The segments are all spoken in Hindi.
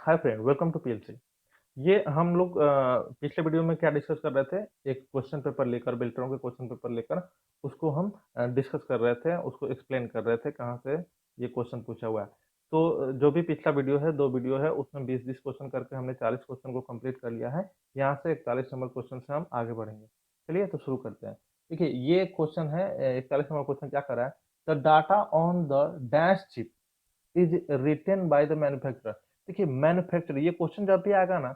Hi friend, welcome to PLC. ये हम लोग पिछले वीडियो में क्या डिस्कस कर रहे थे। एक क्वेश्चन पेपर लेकर, बिल्टरों के क्वेश्चन पेपर लेकर उसको हम डिस्कस कर रहे थे, उसको एक्सप्लेन कर रहे थे कहाँ से ये क्वेश्चन पूछा हुआ है। तो जो भी पिछला वीडियो है, 2 वीडियो है, उसमें 20-20 क्वेश्चन करके हमने 40 क्वेश्चन को कंप्लीट कर लिया है। यहाँ से 41 नंबर क्वेश्चन से हम आगे बढ़ेंगे। चलिए तो शुरू करते हैं। देखिए ये क्वेश्चन है, 41 नंबर क्वेश्चन क्या कर रहा है। The data on the dash chip is written by the manufacturer. देखिए मैन्युफैक्चरर, ये क्वेश्चन जब भी आएगा ना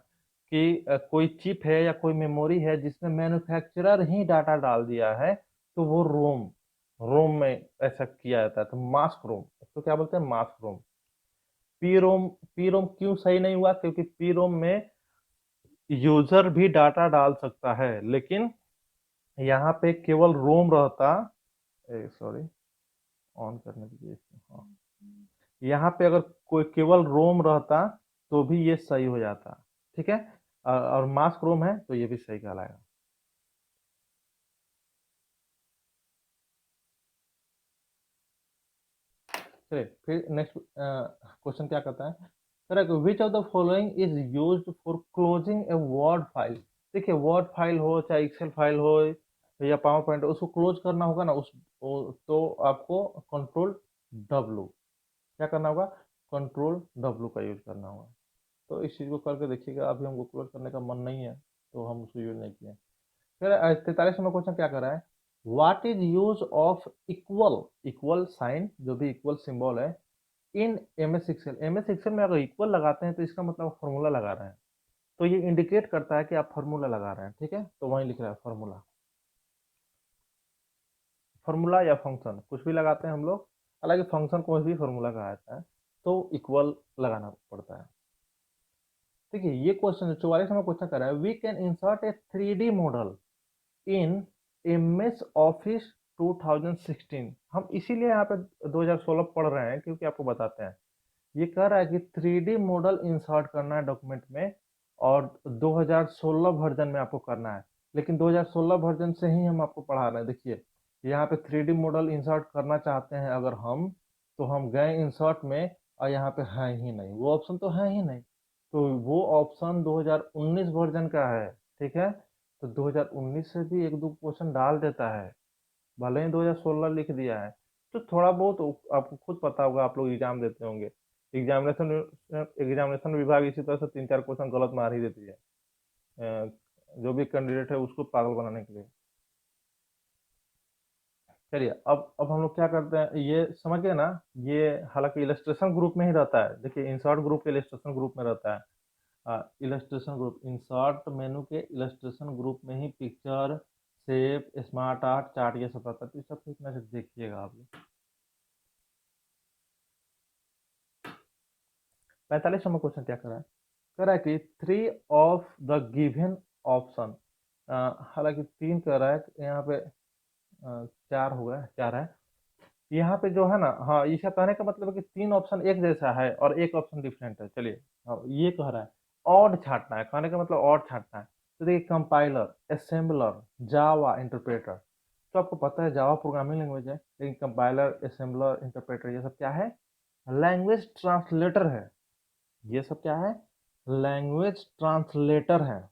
कि कोई चिप है या कोई मेमोरी है जिसमें मैन्युफैक्चरर ही डाटा डाल दिया है, तो वो रोम रोम में ऐसा किया जाता है। तो मास्क रोम, तो क्या बोलते हैं, मास्क रोम। पी रोम क्यों सही नहीं हुआ? क्योंकि पी रोम में यूजर भी डाटा डाल सकता है, लेकिन यहाँ पे केवल रोम रहता। सॉरी, ऑन करने दीजिए इसको। हाँ, यहाँ पे अगर कोई केवल रोम रहता तो भी ये सही हो जाता। ठीक है, और मास्क रोम है तो ये भी सही कहलाएगा। चलिए फिर नेक्स्ट क्वेश्चन क्या कहता है। Correct, which of the following is used for closing a word file. देखिए वर्ड फाइल हो चाहे एक्सेल फाइल हो या पावर पॉइंट, उसको क्लोज करना होगा ना तो आपको कंट्रोल डब्लू, क्या करना होगा, कंट्रोल डब्लू का यूज करना होगा। तो इस चीज को करके देखिएगा। अभी हमको क्लोज करने का मन नहीं है तो हम उसको यूज नहीं किए। फिर 43 नंबर क्वेश्चन क्या कर रहा है। What is use of equal, equal sign, जो भी इक्वल सिंबल है, in M S Excel. M S Excel में अगर इक्वल लगाते हैं तो इसका मतलब फॉर्मूला लगा रहे हैं। तो ये इंडिकेट करता है कि आप फॉर्मूला लगा रहे हैं। ठीक है, तो वहीं लिख रहा है फॉर्मूला। फॉर्मूला या फंक्शन कुछ भी लगाते हैं हम लोग, हालांकि फंक्शन को भी फॉर्मूला कहा जाता है, तो इक्वल लगाना पड़ता है। देखिए ये क्वेश्चन 44 नंबर क्वेश्चन कर रहा है, we can insert a 3D model in MS Office 2016। हम इसीलिए यहाँ पे 2016 पढ़ रहे हैं क्योंकि आपको बताते हैं। ये कह रहा है कि 3D मॉडल इंसर्ट करना है डॉक्यूमेंट में, और 2016 वर्जन में आपको करना है। लेकिन 2016 वर्जन से ही हम आपको पढ़ा रहे हैं। देखिए यहाँ पे 3D मॉडल इंसर्ट करना चाहते हैं अगर हम, तो हम गए इंसर्ट में और यहाँ पे है ही नहीं, वो ऑप्शन तो है ही नहीं। तो वो ऑप्शन 2019 वर्जन का है। ठीक है, तो 2019 से भी एक दो क्वेश्चन डाल देता है, भले ही 2016 लिख दिया है। तो थोड़ा बहुत आपको खुद पता होगा, आप लोग एग्जाम देते होंगे। एग्जामिनेशन एग्जामिनेशन विभाग इसी तरह से 3-4 क्वेश्चन गलत मार ही देती है, जो भी कैंडिडेट है उसको पागल बनाने के लिए। चलिए अब हम लोग क्या करते हैं, ये समझ गए ना। ये हालांकि इलस्ट्रेशन ग्रुप में ही रहता है। देखिए इंसर्ट ग्रुप के इलस्ट्रेशन ग्रुप में रहता है। इलस्ट्रेशन ग्रुप, इंसर्ट मेनू के इलस्ट्रेशन ग्रुप में ही picture, shape, smart art, chart, ये सब रहता है। तो इस सब इतना से देखिएगा आप लोग। 45 नंबर क्वेश्चन क्या कर रहा है, कह रहा है कि 3 ऑफ द गिवन ऑप्शन, हालांकि 3 कह रहा है, यहाँ पे 4 हो गया, 4 है। यहाँ पे जो है ना, हाँ, इसका कहने का मतलब है कि 3 ऑप्शन एक जैसा है और एक ऑप्शन डिफरेंट है। चलिए, हाँ, ये कह रहा है ऑड छांटना है, कहने का मतलब ऑड छांटना है। तो देखिए कंपाइलर, असेंबलर, जावा इंटरप्रेटर। तो आपको पता है जावा प्रोग्रामिंग लैंग्वेज है, लेकिन कंपाइलर, असेंबलर, इंटरप्रेटर ये सब क्या है, लैंग्वेज ट्रांसलेटर है। ये सब क्या है, लैंग्वेज ट्रांसलेटर है।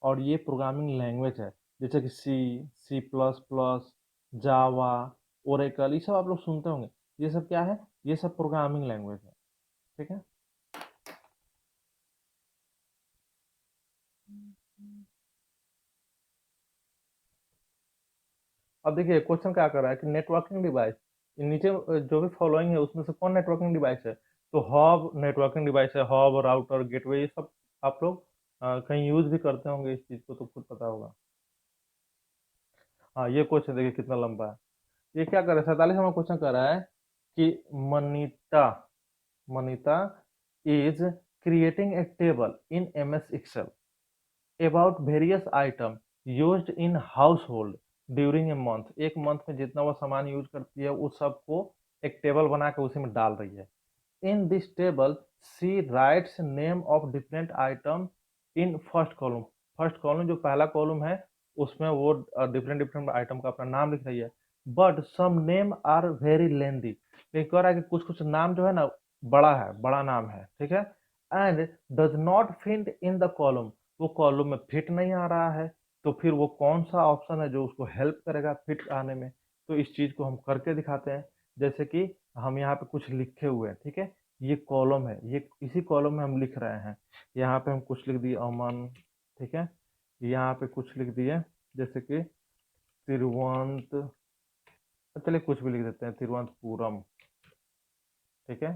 और ये प्रोग्रामिंग लैंग्वेज है, जैसे कि सी, सी प्लस प्लस, जावा, ओरेकल, ये सब आप लोग सुनते होंगे। ये सब क्या है, ये सब प्रोग्रामिंग लैंग्वेज है। ठीक है, अब देखिए क्वेश्चन क्या कर रहा है कि नेटवर्किंग डिवाइस, नीचे जो भी फॉलोइंग है उसमें से कौन नेटवर्किंग डिवाइस है। तो हब नेटवर्किंग डिवाइस है, हब, राउटर, गेटवे, ये सब आप लोग कहीं यूज भी करते होंगे इस चीज को, तो खुद पता होगा। हाँ, ये क्वेश्चन देखिए कितना लंबा है। ये क्या कर रहा है, 47 नंबर क्वेश्चन कर रहा है कि Manita Manita is creating a table in M S Excel about various item used in household during a month. एक मंथ में जितना वो सामान यूज करती है उस सब को एक टेबल बना के उसी में डाल रही है। In this table she writes name of different item in first column. First column जो पहला कॉलम है उसमें वो डिफरेंट डिफरेंट आइटम का अपना नाम लिख रही है। But some name are very lengthy, लेकिन कह रहा है कि कुछ कुछ नाम जो है ना बड़ा है, बड़ा नाम है। ठीक है, and does not fit in the column, वो कॉलम में फिट नहीं आ रहा है, तो फिर वो कौन सा ऑप्शन है जो उसको हेल्प करेगा फिट आने में। तो इस चीज को हम करके दिखाते हैं। जैसे कि हम यहाँ पे कुछ लिखे हुए हैं, ठीक है, ये कॉलम है, ये इसी कॉलम में हम लिख रहे हैं। यहाँ पे हम कुछ लिख दिए अमन, ठीक है, यहाँ पे कुछ लिख दिए जैसे कि तिरुवंत, चलिए कुछ भी लिख देते हैं, तिरुवनंतपुरम, ठीक है।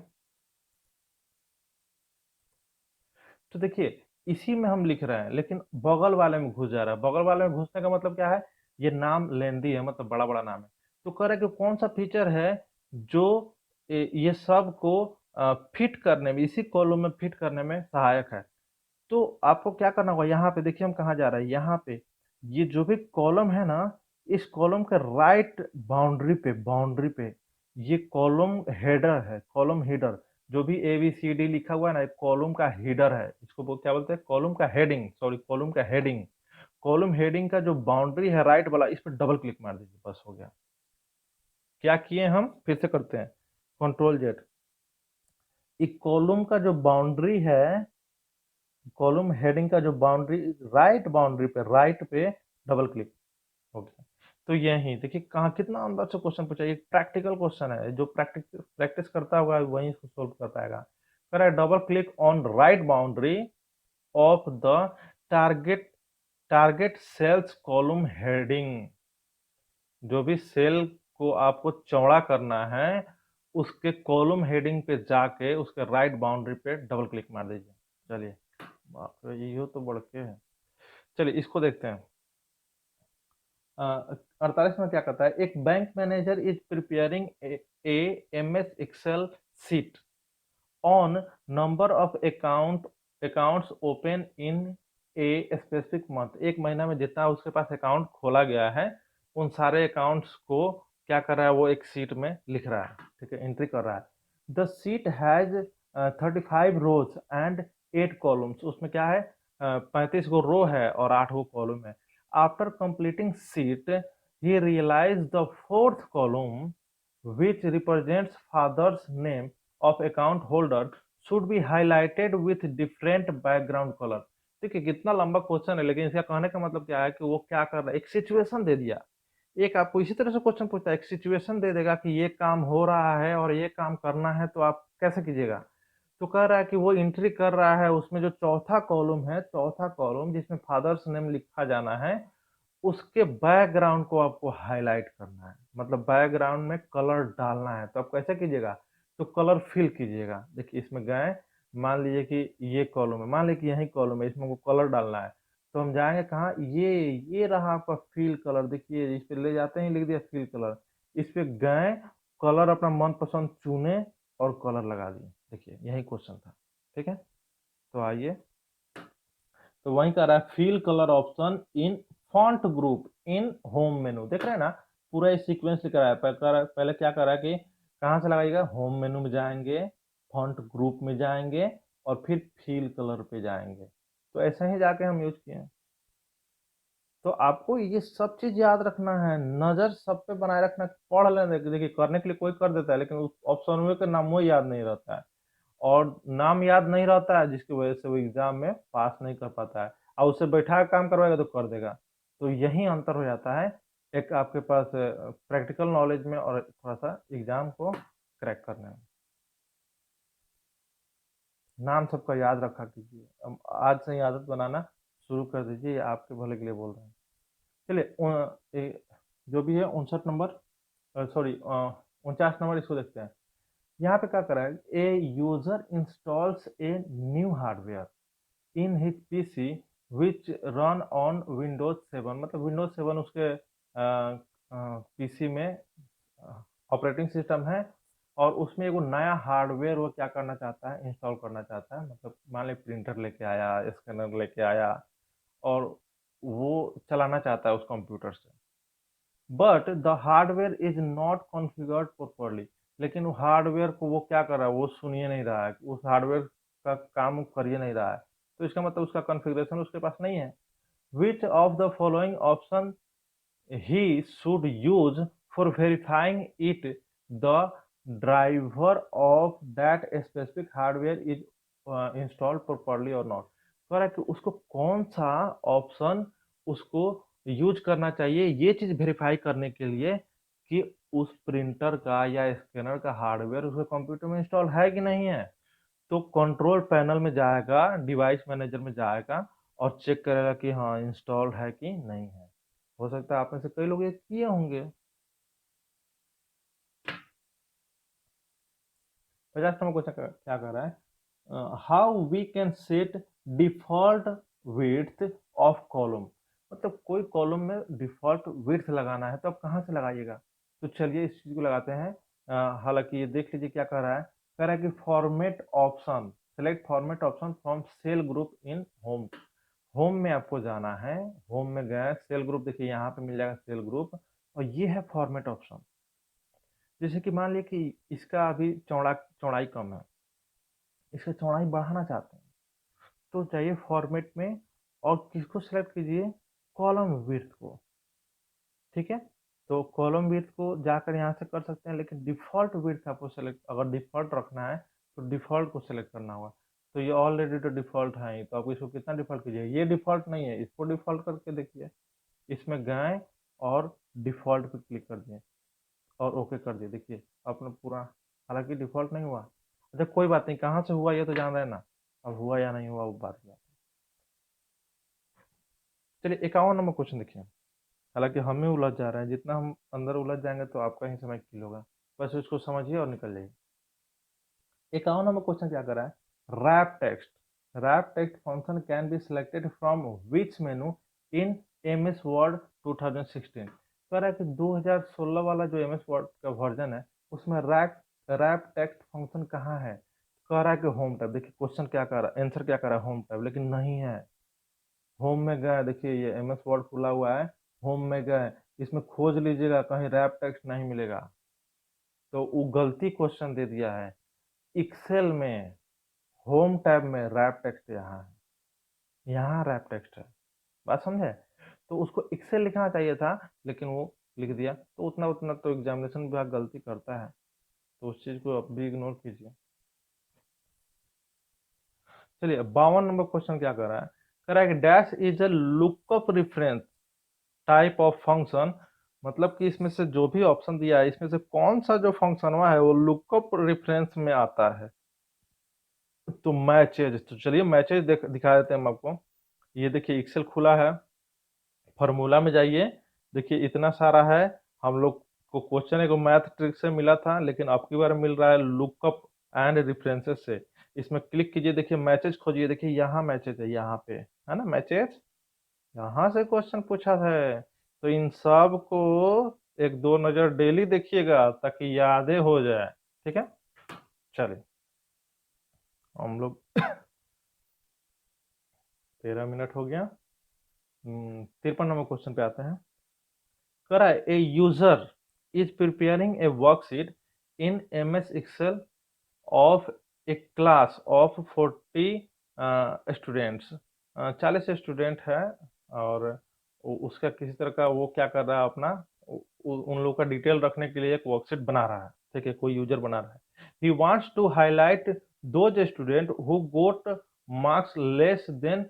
तो देखिए इसी में हम लिख रहे हैं, लेकिन बगल वाले में घुस जा रहा है। बगल वाले में घुसने का मतलब क्या है, ये नाम लेंदी है, मतलब बड़ा बड़ा नाम है। तो कह रहा है कि कौन सा फीचर है जो ये सब को फिट करने में, इसी कॉलम में फिट करने में सहायक है। तो आपको क्या करना होगा, यहाँ पे देखिए हम कहाँ जा रहे हैं, यहाँ पे ये जो भी कॉलम है ना, इस कॉलम के राइट बाउंड्री पे ये कॉलम हेडर है, कॉलम हेडर। जो भी ए बी सी डी लिखा हुआ है ना, कॉलम का हेडर है, इसको क्या बोलते हैं, कॉलम का हेडिंग, सॉरी कॉलम का हेडिंग। कॉलम हेडिंग का जो बाउंड्री है राइट वाला, इस पर डबल क्लिक मार दीजिए, बस हो गया। क्या किए हम, फिर से करते हैं, कंट्रोल जेड। एक कॉलम का जो बाउंड्री है, कॉलम हेडिंग का जो बाउंड्री, राइट पे डबल क्लिक हो गया। तो यही देखिए कहाँ कितना अंदर से क्वेश्चन पूछा, ये प्रैक्टिकल क्वेश्चन है, जो प्रैक्टिस प्रैक्टिस करता होगा वही इसको सोल्व कर पाएगा। कह रहा है double click on right boundary of the target target sales column heading. जो भी सेल को आपको चौड़ा करना है, उसके कॉलम हेडिंग पे जाके उसके राइट बाउंड्री पे डबल क्लिक मार दीजिए। चलिए, बाप रे, ये तो बड़के है। चलिए इसको देखते हैं। 48 में क्या कहता है, एक bank manager is preparing a M S Excel sheet on number of accounts open in a specific month. एक महीना में जितना उसके पास अकाउंट खोला गया है, उन सारे अकाउंट्स को क्या कर रहा है, वो एक शीट में लिख रहा है, ठीक है, एंट्री कर रहा है। The sheet has 35 rows and 8 columns. उसमें क्या है, 35 गो रो है और 8 गो कॉलम है। After completing sheet he realise the fourth column which represents father's name of account holder should be highlighted with different background color। देखिए कितना लंबा क्वेश्चन है, लेकिन इसका कहने का मतलब क्या है कि वो क्या कर रहा है, एक सिचुएशन दे दिया। एक आपको इसी तरह से क्वेश्चन पूछता है, एक सिचुएशन दे देगा कि ये काम हो रहा है और ये काम करना है, तो आप कैसे कीजिएगा। तो कह रहा है कि वो एंट्री कर रहा है, उसमें जो चौथा कॉलम है, चौथा कॉलम जिसमें फादर्स नेम लिखा जाना है, उसके बैकग्राउंड को आपको हाईलाइट करना है, मतलब बैकग्राउंड में कलर डालना है। तो आप कैसे कीजिएगा, तो कलर फिल कीजिएगा। देखिए इसमें गए, मान लीजिए कि ये कॉलम है, मान लीजिए कि यही कॉलम है, इसमें को कलर डालना है। तो हम जाएंगे कहाँ, ये रहा आपका फिल कलर। देखिए इस पे ले जाते ही लिख दिया फिल कलर। इस पे गए, कलर अपना मनपसंद चुने और कलर लगा दिए। देखिए यही क्वेश्चन था, ठीक है। तो आइए, तो वहीं कर रहा है fill colour option in font group in home menu. देख रहे हैं ना, पूरा ये सीक्वेंस लिख रहा है। पहले क्या कर रहा है कि कहाँ से लगाइएगा, होम मेनू में जाएंगे, फॉन्ट ग्रुप में जाएंगे और फिर फिल कलर पे जाएंगे। तो ऐसे ही जाके हम यूज किए हैं। तो आपको ये सब चीज याद रखना है, नजर सब पे बनाए रखना। पढ़ लेना, देखिए करने के लिए कोई कर देता है, लेकिन उस ऑप्शन में का नाम वो याद नहीं रहता है, और नाम याद नहीं रहता है, जिसकी वजह से वो एग्जाम में पास नहीं कर पाता है। और उससे बैठा के काम करवाएगा तो कर देगा। तो यही अंतर हो जाता है, एक आपके पास प्रैक्टिकल नॉलेज में और थोड़ा सा एग्जाम को क्रैक करने में। नाम सबका याद रखा कीजिए, अब आज से ही आदत बनाना शुरू कर दीजिए, ये आपके भले के लिए बोल रहे हैं। चलिए जो भी है 59 नंबर, सॉरी 49 नंबर, इसको देखते हैं। यहाँ पे क्या करा है, a user installs a new hardware in his PC which run on Windows 7। मतलब विंडोज 7 उसके पीसी में ऑपरेटिंग सिस्टम है, और उसमें एगो नया हार्डवेयर वो क्या करना चाहता है, इंस्टॉल करना चाहता है। मतलब मान ली प्रिंटर लेके आया, स्कैनर लेके आया, और वो चलाना चाहता है उस कंप्यूटर से। But the hardware is not configured properly. लेकिन वो हार्डवेयर को वो क्या कर रहा है, वो सुनिए नहीं रहा है, उस हार्डवेयर का काम वो करिए नहीं रहा है। तो इसका मतलब उसका कॉन्फ़िगरेशन उसके पास नहीं है। Which of the following option he should use for verifying it, the driver of that specific hardware is installed properly और नॉट। कह रहा है कि उसको कौन सा ऑप्शन उसको यूज करना चाहिए, ये चीज वेरीफाई करने के लिए कि उस प्रिंटर का या स्कैनर का हार्डवेयर उसके कंप्यूटर में इंस्टॉल है कि नहीं है। तो कंट्रोल पैनल में जाएगा, डिवाइस मैनेजर में जाएगा और चेक करेगा कि हाँ इंस्टॉल है कि नहीं है। हो सकता है आप में से कई लोग ये किए होंगे। 50 नंबर क्वेश्चन क्या कर रहा है, how we can set default width of column. मतलब कोई कॉलम में डिफॉल्ट विड्थ लगाना है तो आप कहाँ से लगाइएगा। तो चलिए इस चीज को लगाते हैं। हालांकि ये देख लीजिए क्या कर रहा है, कह रहा है कि format option, select format option from cell group in home. Home में आपको जाना है, होम में गए, सेल ग्रुप देखिए यहाँ पे मिल जाएगा सेल ग्रुप, और ये है फॉर्मेट ऑप्शन। जैसे कि मान लिया कि इसका अभी चौड़ाई कम है, इसका चौड़ाई बढ़ाना चाहते हैं, तो चाहिए फॉर्मेट में, और किसको सिलेक्ट कीजिए, कॉलम विड्थ को। ठीक है, तो कॉलम विड्थ को जाकर यहाँ से कर सकते हैं, लेकिन डिफॉल्ट विड्थ आपको सेलेक्ट, अगर डिफॉल्ट रखना है तो डिफॉल्ट को सिलेक्ट करना होगा। तो ये ऑलरेडी तो डिफॉल्ट है ही, तो आप इसको कितना डिफॉल्ट कीजिए, ये डिफॉल्ट नहीं है, इसको डिफॉल्ट करके देखिए। इसमें गए और डिफॉल्ट पे क्लिक कर दिए और ओके कर दिए, देखिए अपना पूरा, हालांकि डिफॉल्ट नहीं हुआ। अच्छा कोई बात नहीं, कहाँ से हुआ ये तो जान रहे हैं ना, अब हुआ या नहीं हुआ वो बात नहीं। चलिए 51 नंबर क्वेश्चन देखिए। हालांकि हम ही उलझ जा रहे हैं, जितना हम अंदर उलझ जाएंगे तो आपका ही समय किल होगा। बस उसको समझिए और निकल जाइए। 51 नंबर क्वेश्चन क्या कर रहा है, wrap text. Wrap text function can be selected from which menu in M S Word 2016। कह रहा है कि 2016 वाला जो एम एस वर्ड का वर्जन है उसमें रैप टेक्स्ट फंक्शन कहाँ है। कह रहा है कि होम टैब। देखिए क्वेश्चन क्या कर रहा है, आंसर क्या कर रहा है, होम टैब, लेकिन नहीं है। होम में गए, देखिए ये एम एस वर्ड खुला हुआ है, होम में गए, इसमें खोज लीजिएगा, कहीं रैप टेक्स्ट नहीं मिलेगा। तो वो गलती क्वेश्चन दे दिया है। एक्सेल में होम टैब में रैप टेक्स्ट यहाँ है, यहाँ रैप टेक्स्ट है। बात समझे। तो उसको एक्सेल लिखना चाहिए था, लेकिन वो लिख दिया, तो उतना उतना तो एग्जामिनेशन विभाग गलती करता है, तो उस चीज को अब भी इग्नोर कीजिए। चलिए 52 नंबर क्वेश्चन क्या कर रहा है, कह रहा है कि dash is a lookup reference type of function. मतलब कि इसमें से जो भी ऑप्शन दिया है इसमें से कौन सा जो फंक्शन हुआ है वो लुकअप रेफरेंस में आता है। तो मैचेज, तो चलिए मैचेज दिखा देते हैं हम आपको। ये देखिए एक्सेल खुला है, फॉर्मूला में जाइए, देखिए इतना सारा है। हम लोग को क्वेश्चन एक मैथ ट्रिक से मिला था, लेकिन अब की बार मिल रहा है लुकअप एंड रेफरेंसेस से। इसमें क्लिक कीजिए, देखिए मैचेज खोजिए, देखिए यहाँ मैचेज है, यहाँ पे है ना मैचेज, यहाँ से क्वेश्चन पूछा है। तो इन सब को एक दो नजर डेली देखिएगा ताकि यादें हो जाए। ठीक है, चलिए हम लोग 13 मिनट हो गया। 53 नंबर क्वेश्चन पे आते हैं। करा a user is preparing a worksheet in M S Excel of a class of 40 students. 40 student है, और उसका किसी तरह का वो क्या कर रहा है अपना, उन लोगों का डिटेल रखने के लिए एक वर्कशीट बना रहा है। ठीक है, कोई यूजर बना रहा है। He wants to highlight those student who got marks less than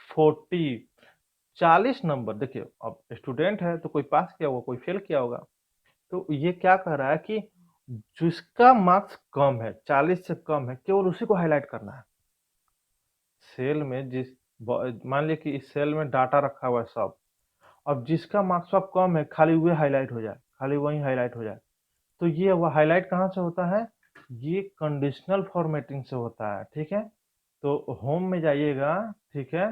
40। 40 number, देखिए अब स्टूडेंट है तो कोई पास किया होगा कोई फेल किया होगा। तो ये क्या कह रहा है कि जिसका मार्क्स कम है, 40 से कम है, केवल उसी को हाईलाइट करना है। सेल में मान लिया कि इस सेल में डाटा रखा हुआ है सब, अब जिसका मार्क्स अब कम है खाली वही हाईलाइट हो जाए, खाली वही हाईलाइट हो जाए। तो ये वो हाईलाइट कहाँ से होता है, ये कंडीशनल फॉर्मेटिंग से होता है। ठीक है, तो होम में जाइएगा, ठीक है,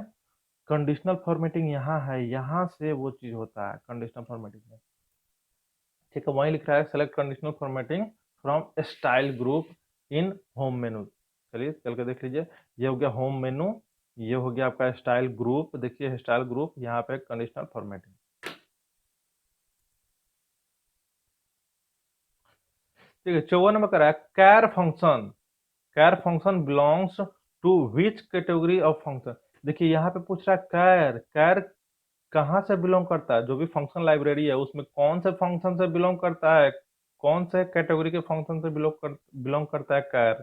कंडीशनल फॉर्मेटिंग यहाँ है, यहाँ से वो चीज होता है कंडीशनल फॉर्मेटिंग में। ठीक है, वहीं लिख रहा है select conditional formatting from style group in home मेनू। चलिए चल के देख लीजिए, ये हो गया होम मेनू, ये हो गया आपका स्टाइल ग्रुप, देखिए स्टाइल ग्रुप यहाँ पे कंडीशनल फॉर्मेटिंग। ठीक है, 54 नंबर का है care function. Care function belongs to which category of function. देखिए यहाँ पे पूछ रहा है कैर, कैर कहाँ से बिलोंग करता है, जो भी फंक्शन लाइब्रेरी है उसमें कौन से फंक्शन से बिलोंग करता है, कौन से कैटेगरी के फंक्शन से बिलोंग करता है कैर।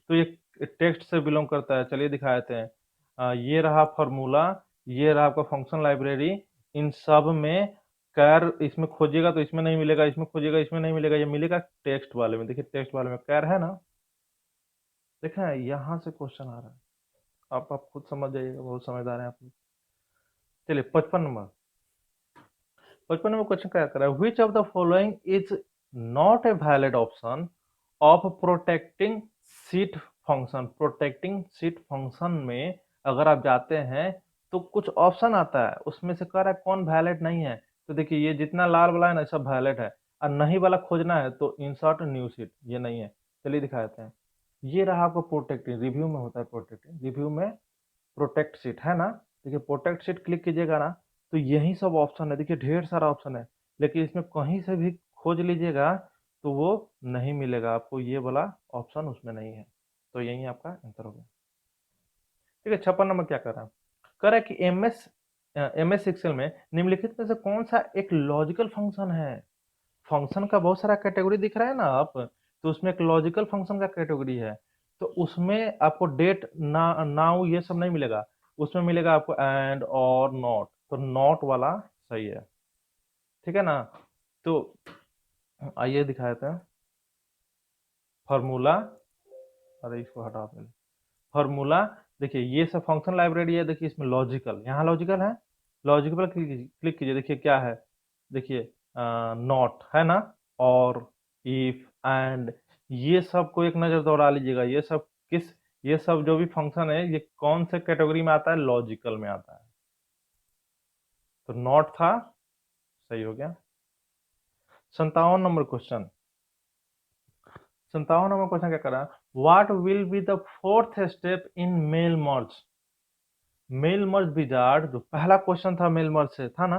तो ये टेक्स्ट से बिलोंग करता है, चलिए दिखा देते हैं। ये रहा फॉर्मूला, ये रहा आपका फंक्शन लाइब्रेरी, इन सब में कैर इसमें खोजिएगा तो इसमें नहीं मिलेगा, इसमें खोजिएगा इसमें नहीं मिलेगा, ये मिलेगा टेक्स्ट वाले में। देखिए टेक्स्ट वाले में कैर है ना, देखा है, यहाँ से क्वेश्चन आ रहा है। आप खुद समझ जाइएगा, बहुत समझदार हैं आप। चलिए 55 नंबर, 55 नंबर क्वेश्चन क्या कर रहा है, which of the following is not a valid option of protecting seat function. Protecting seat function में अगर आप जाते हैं तो कुछ ऑप्शन आता है, उसमें से कह रहा है कौन वैलिड नहीं है। तो देखिए ये जितना लाल वाला है ना सब वैलिड है, और नहीं वाला खोजना है तो इंसर्ट न्यू सीट, ये नहीं है। चलिए दिखा देते हैं। ये रहा आपको प्रोटेक्टिंग, रिव्यू में होता है प्रोटेक्टिंग, रिव्यू में प्रोटेक्ट सीट है ना। देखिए प्रोटेक्ट सीट क्लिक कीजिएगा ना तो यही सब ऑप्शन है, देखिए ढेर सारा ऑप्शन है, लेकिन इसमें कहीं से भी खोज लीजिएगा तो वो नहीं मिलेगा आपको, ये वाला ऑप्शन उसमें नहीं है। तो यही आपका आंसर हो गया। ठीक है 56 नंबर क्या कर रहा है, कह रहा है कि एमएस एक्सेल में निम्नलिखित में से कौन सा एक लॉजिकल फंक्शन है। फंक्शन का बहुत सारा कैटेगरी दिख रहा है ना आप, तो उसमें एक लॉजिकल फंक्शन का कैटेगरी है। तो उसमें आपको डेट ना नाउ ये सब नहीं मिलेगा, उसमें मिलेगा आपको एंड और नॉट, तो नॉट वाला सही है। ठीक है ना, तो आइए दिखा देते हैं फॉर्मूला। अरे इसको हटा पहले, फॉर्मूला। देखिए ये सब फंक्शन लाइब्रेरी है, देखिए इसमें लॉजिकल, यहाँ लॉजिकल है, लॉजिकल क्लिक कीजिए, देखिए क्या है, देखिए नॉट है ना, और इफ एंड, ये सब को एक नजर दौड़ा लीजिएगा, ये सब किस, ये सब जो भी फंक्शन है ये कौन से कैटेगरी में आता है, लॉजिकल में आता है। तो नॉट था, सही हो गया। 57 नंबर क्वेश्चन, 57 नंबर क्वेश्चन क्या कर रहा है, what will be the fourth step in mail merge. Mail merge wizard, जो पहला क्वेश्चन था मेल मर्ज से था ना,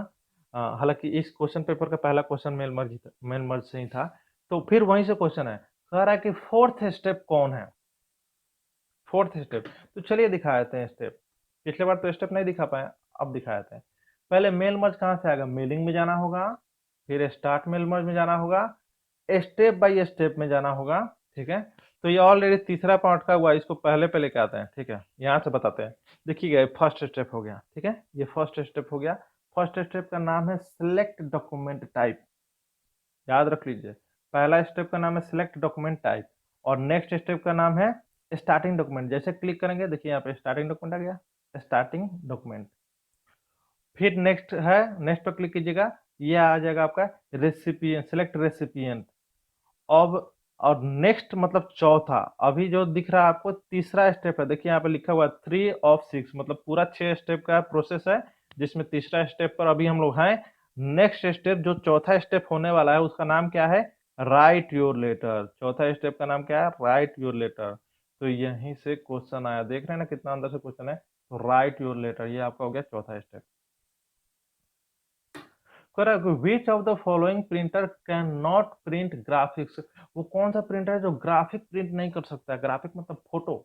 हालांकि इस क्वेश्चन पेपर का पहला क्वेश्चन मेल मर्ज से ही था, तो फिर वहीं से क्वेश्चन है, कह रहा है कि फोर्थ स्टेप कौन है, फोर्थ स्टेप। तो चलिए दिखा देते हैं स्टेप, पिछले बार तो स्टेप नहीं दिखा पाए, अब दिखा देते हैं। पहले मेल मर्ज कहाँ से आएगा, मेलिंग में जाना होगा, फिर स्टार्ट मेल मर्ज में जाना होगा, स्टेप बाय स्टेप में जाना होगा। ठीक है, तो ये ऑलरेडी तीसरा पार्ट का हुआ, इसको पहले पे लेके आते हैं। ठीक है, यहाँ से बताते हैं, देखिएगा फर्स्ट स्टेप हो गया। ठीक है, ये फर्स्ट स्टेप हो गया। फर्स्ट स्टेप का नाम है सिलेक्ट डॉक्यूमेंट टाइप, याद रख लीजिए, पहला स्टेप का नाम है सिलेक्ट डॉक्यूमेंट टाइप, और नेक्स्ट स्टेप का नाम है स्टार्टिंग डॉक्यूमेंट। जैसे क्लिक करेंगे देखिए यहाँ पे स्टार्टिंग डॉक्यूमेंट आ गया, स्टार्टिंग डॉक्यूमेंट। फिर नेक्स्ट है, नेक्स्ट पर क्लिक कीजिएगा, ये आ जाएगा आपका रेसिपिएंट, सिलेक्ट रेसिपिएंट। अब और नेक्स्ट मतलब चौथा, अभी जो दिख रहा है आपको तीसरा स्टेप है, देखिए यहाँ पे लिखा हुआ है 3 of 6, मतलब पूरा 6 स्टेप का प्रोसेस है, जिसमें तीसरा स्टेप पर अभी हम लोग हैं। नेक्स्ट स्टेप जो चौथा स्टेप होने वाला है उसका नाम क्या है, राइट योर लेटर। चौथा स्टेप का नाम क्या है, राइट योर लेटर। तो यहीं से क्वेश्चन आया, देख रहे हैं ना कितना अंदर से क्वेश्चन है। तो राइट योर लेटर ये आपका हो गया चौथा step. Correct, which of the following printer can not print graphics. वो कौन सा प्रिंटर है जो ग्राफिक प्रिंट नहीं कर सकता है, ग्राफिक मतलब फोटो,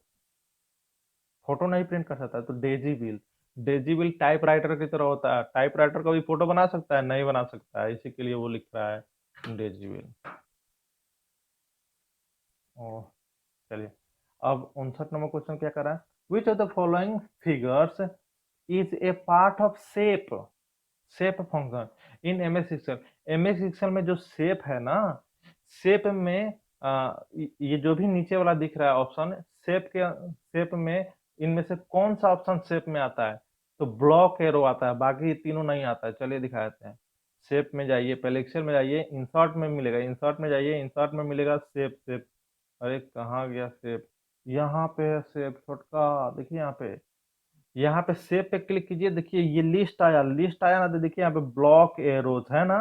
फोटो नहीं प्रिंट कर सकता है। तो Daisy bill, Daisy bill type writer की तरह होता है, टाइप राइटर का भी फोटो बना सकता है, नहीं बना सकता है, इसी के लिए वो लिख रहा है डेजी बिल। ओ चलिए, अब 59 नंबर क्वेश्चन क्या कर रहा है, which of the following figures is a part of shape, shape function in MS Excel. MS Excel में जो शेप है ना, शेप में ये जो भी नीचे वाला दिख रहा है ऑप्शन, शेप के शेप में इनमें से कौन सा ऑप्शन शेप में आता है, तो ब्लॉक एरो आता है, बाकी तीनों नहीं आता है। चलिए दिखा देते हैं, शेप में जाइए, पहले एक्सेल में जाइए, इंसर्ट में मिलेगा, इंसर्ट में जाइए, इंसर्ट में मिलेगा शेप, शेप, अरे कहाँ गया शेप, यहाँ पे है शेप छोटका, देखिए यहाँ पे, यहाँ पे सेव पे क्लिक कीजिए, देखिए ये लिस्ट आया, लिस्ट आया ना, तो देखिए यहाँ पे ब्लॉक एरोज है ना,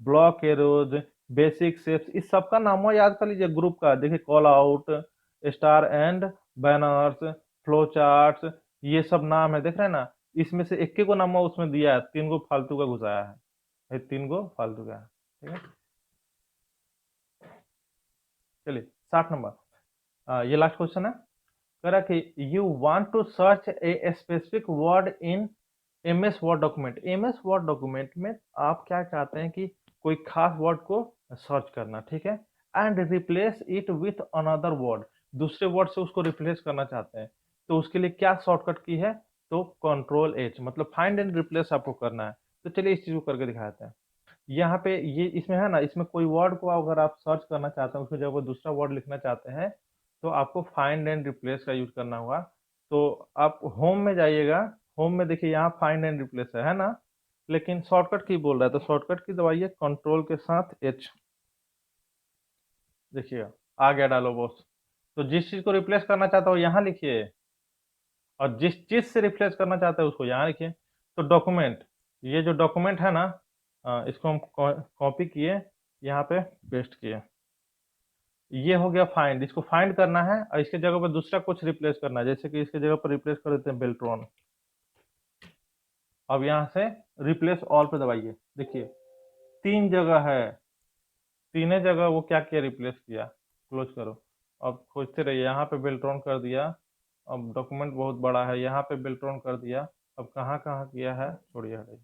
ब्लॉक एरोज, बेसिक शेप्स, इस सब का नाम याद कर लीजिए ग्रुप का। देखिए call out, star and, banners, flow charts, ये सब नाम है, देख रहे हैं ना, इसमें से एक को नाम उसमें दिया है, 3 गो फालतू का घुसाया है, ये 3 गो फालतू का है। ठीक है, चलिए 60 नंबर, ये लास्ट क्वेश्चन है, कह रहा कि you want to search a specific word in MS Word document. MS Word document में आप क्या चाहते हैं कि कोई खास वर्ड को सर्च करना, ठीक है, and replace it with another word, दूसरे वर्ड से उसको रिप्लेस करना चाहते हैं, तो उसके लिए क्या शॉर्टकट की है? तो कंट्रोल एच, मतलब फाइंड एंड रिप्लेस आपको करना है। तो चलिए इस चीज़ को करके दिखाते हैं। यहाँ पे ये इसमें है ना, इसमें कोई वर्ड को अगर आप सर्च करना चाहते हैं, उसकी जगह पर दूसरा वर्ड लिखना चाहते हैं, तो आपको फाइंड एंड रिप्लेस का यूज़ करना होगा। तो आप होम में जाइएगा, होम में देखिए यहाँ फाइंड एंड रिप्लेस है ना? लेकिन शॉर्टकट की बोल रहा है, तो शॉर्टकट की दबाइए कंट्रोल के साथ एच। देखिएगा, आ गया डायलॉग बॉक्स। तो जिस चीज़ को रिप्लेस करना चाहता हो यहाँ लिखिए, और जिस चीज़ से रिप्लेस करना चाहते हैं उसको यहाँ लिखिए। तो डॉक्यूमेंट, ये जो डॉक्यूमेंट है ना, इसको हम कॉपी किए, यहाँ पे पेस्ट किए। ये हो गया फाइंड, इसको फाइंड करना है और इसके जगह पर दूसरा कुछ रिप्लेस करना है, जैसे कि इसके जगह पर रिप्लेस कर देते हैं बेल्ट्रॉन। अब यहाँ से रिप्लेस ऑल पे दबाइए, देखिए 3 जगह है, तीनों जगह वो क्या किया, रिप्लेस किया। क्लोज करो, अब खोजते रहिए। यहाँ पे बेल्ट्रॉन कर दिया, अब डॉक्यूमेंट बहुत बड़ा है, यहाँ पे बेल्ट्रॉन कर दिया। अब कहाँ कहाँ किया है, छोड़िए हटाइए।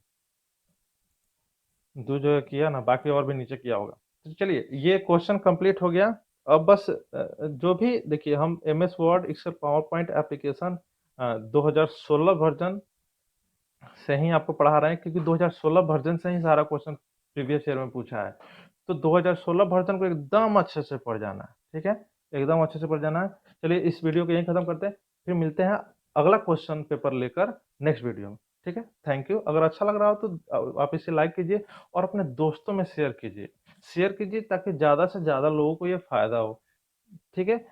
2 जगह किया ना, बाकी और भी नीचे किया होगा। तो चलिए ये क्वेश्चन कंप्लीट हो गया। अब बस जो भी देखिए, हम MS Word Excel PowerPoint application 2016 version से ही आपको पढ़ा रहे हैं, क्योंकि 2016 वर्जन से ही सारा क्वेश्चन प्रीवियस ईयर में पूछा है। तो 2016 वर्जन को एकदम अच्छे से पढ़ जाना है, ठीक है? एकदम अच्छे से पढ़ जाना है। चलिए इस वीडियो को यहीं खत्म करते हैं, फिर मिलते हैं अगला क्वेश्चन पेपर लेकर नेक्स्ट वीडियो में, ठीक है? Thank you. अगर अच्छा लग रहा हो तो आप इसे लाइक कीजिए और अपने दोस्तों में शेयर कीजिए, ताकि ज़्यादा से ज़्यादा लोगों को ये फायदा हो, ठीक है?